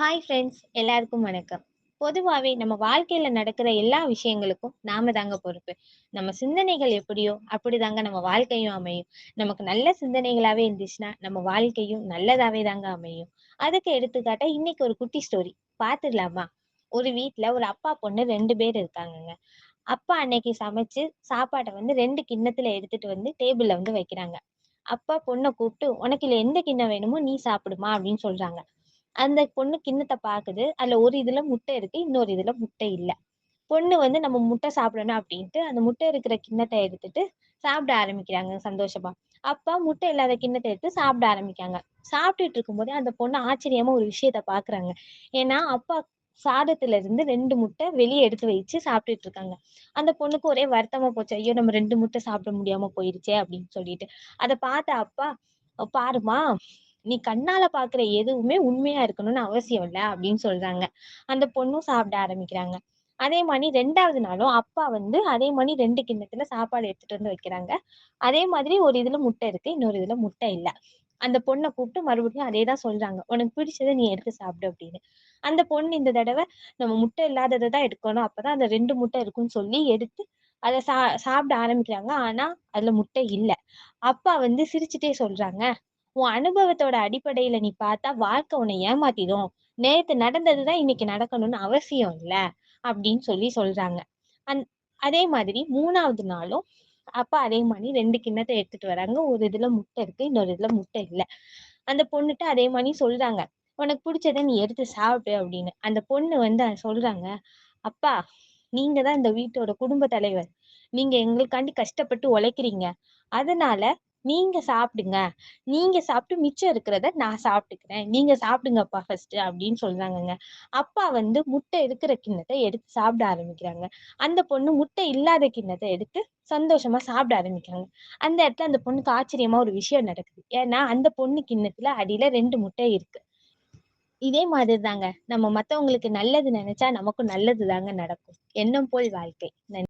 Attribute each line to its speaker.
Speaker 1: Hi friends, எல்லாருக்கும் வணக்கம். பொதுவாவே நம்ம வாழ்க்கையில நடக்கிற எல்லா விஷயங்களுக்கும் நாம தாங்க பொறுப்பு. நம்ம சிந்தனைகள் எப்படியோ அப்படிதாங்க நம்ம வாழ்க்கையும் அமையும். நமக்கு நல்ல சிந்தனைகளாவே இருந்துச்சுன்னா நம்ம வாழ்க்கையும் நல்லதாவே தாங்க அமையும். அதுக்கு எடுத்துக்காட்டா இன்னைக்கு ஒரு குட்டி ஸ்டோரி பார்த்துடலாமா? ஒரு வீட்ல ஒரு அப்பா பொண்ணு 2 பேர் இருக்காங்கங்க. அப்பா அன்னைக்கு சமைச்சு சாப்பாட்ட வந்து 2 கிண்ணத்துல எடுத்துட்டு வந்து டேபிள்ல வந்து வைக்கிறாங்க. அப்பா பொண்ண கூப்பிட்டு, "உனக்கு இதுல எந்த கிண்ணம் வேணுமோ நீ சாப்பிடுமா" அப்படின்னு சொல்றாங்க. அந்த பொண்ணு கிண்ணத்த பாக்குது. அதுல ஒரு இதுல முட்டை இருக்கு. இன்னொரு இதுல முட்டை இல்ல. பொண்ணு வந்து நம்ம முட்டை சாப்பிடணும் அப்படின்ட்டு, அந்த முட்டை இருக்கிற கிண்ணத்த எடுத்துட்டு சாப்பிட ஆரம்பிக்கிறாங்க சந்தோஷமா. அப்பா முட்டை இல்லாத கிண்ணத்த எடுத்து சாப்பிட ஆரம்பிக்காங்க. சாப்பிட்டுட்டு இருக்கும்போதே அந்த பொண்ணு ஆச்சரியமா ஒரு விஷயத்த பாக்குறாங்க. ஏன்னா, அப்பா சாதத்துல இருந்து 2 முட்டை வெளிய எடுத்து வச்சு சாப்பிட்டுட்டு இருக்காங்க. அந்த பொண்ணுக்கு ஒரே வருத்தமா போச்சு. ஐயோ! நம்ம 2 முட்டை சாப்பிட முடியாம போயிருச்சே அப்படின்னு சொல்லிட்டு. அத பார்த்த அப்பா, பாரும்மா, நீ கண்ணால பாக்குற எதுவுமே உண்மையா இருக்கணும்னு அவசியம் இல்ல" அப்படின்னு சொல்றாங்க. அந்த பொண்ணும் சாப்பிட ஆரம்பிக்கிறாங்க. அதே மாரி 2வது நாளும் அப்பா வந்து அதே மாரி 2 கிண்ணத்துல சாப்பாடு எடுத்துட்டு வந்து வைக்கிறாங்க. அதே மாதிரி ஒரு இதுல முட்டை இருக்கு. இன்னொரு இதுல முட்டை இல்ல. அந்த பொண்ண கூப்பிட்டு மறுபடியும் அதே தான் சொல்றாங்க. "உனக்கு பிடிச்சத நீ எடுத்து சாப்பிடு" அப்படின்னு. அந்த பொண்ணு இந்த தடவ நம்ம முட்டை இல்லாதத தான் எடுக்கணும். அப்பதான் அந்த 2 முட்டை இருக்குன்னு சொல்லி எடுத்து அத சாப்பிட ஆரம்பிக்கிறாங்க. ஆனா அதுல முட்டை இல்ல. அப்பா வந்து சிரிச்சுட்டே சொல்றாங்க, "உன் அனுபவத்தோட அடிப்படையில நீ பார்த்தா வாழ்க்கை உன்னை ஏமாத்திடும். நேத்து நடந்தது தான் இன்னைக்கு நடக்கணும்னு அவசியம் இல்ல" அப்படின்னு சொல்றாங்க. அந் அதே மாதிரி 3வது நாளும் அப்பா அதே மாரி 2 கிண்ணத்த எடுத்துட்டு வராங்க. ஒரு இதுல முட்டை இருக்கு. இன்னொரு இதுல முட்டை இல்ல. அந்த பொண்ணுட்ட அதே மாரி சொல்றாங்க, "உனக்கு புடிச்சத நீ எடுத்து சாப்பிடு" அப்படின்னு. அந்த பொண்ணு வந்து சொல்றாங்க, "அப்பா, நீங்க தான் இந்த வீட்டோட குடும்ப தலைவர். நீங்க எங்களுக்காண்டி கஷ்டப்பட்டு உழைக்கிறீங்க. அதனால நீங்க சாப்பிடுங்க. நீங்க சாப்பிட்டு மிச்சம் இருக்கிறத நான் சாப்பிட்டுக்கிறேன். நீங்க சாப்பிடுங்கப்பா ஃபர்ஸ்ட்டு" அப்படின்னு சொல்றாங்கங்க. அப்பா வந்து முட்டை இருக்கிற கிண்ணத்த எடுத்து சாப்பிட ஆரம்பிக்கிறாங்க. அந்த பொண்ணு முட்டை இல்லாத கிண்ணத்த எடுத்து சந்தோஷமா சாப்பிட ஆரம்பிக்கிறாங்க. அந்த இடத்துல அந்த பொண்ணுக்கு ஆச்சரியமா ஒரு விஷயம் நடக்குது. ஏன்னா, அந்த பொண்ணு கிண்ணத்துல அடியில 2 முட்டை இருக்கு. இதே மாதிரி தாங்க. நம்ம மத்தவங்களுக்கு நல்லது நெனைச்சா நமக்கும் நல்லது தாங்க நடக்கும். எண்ணம் போல் வாழ்க்கை. நன்றி.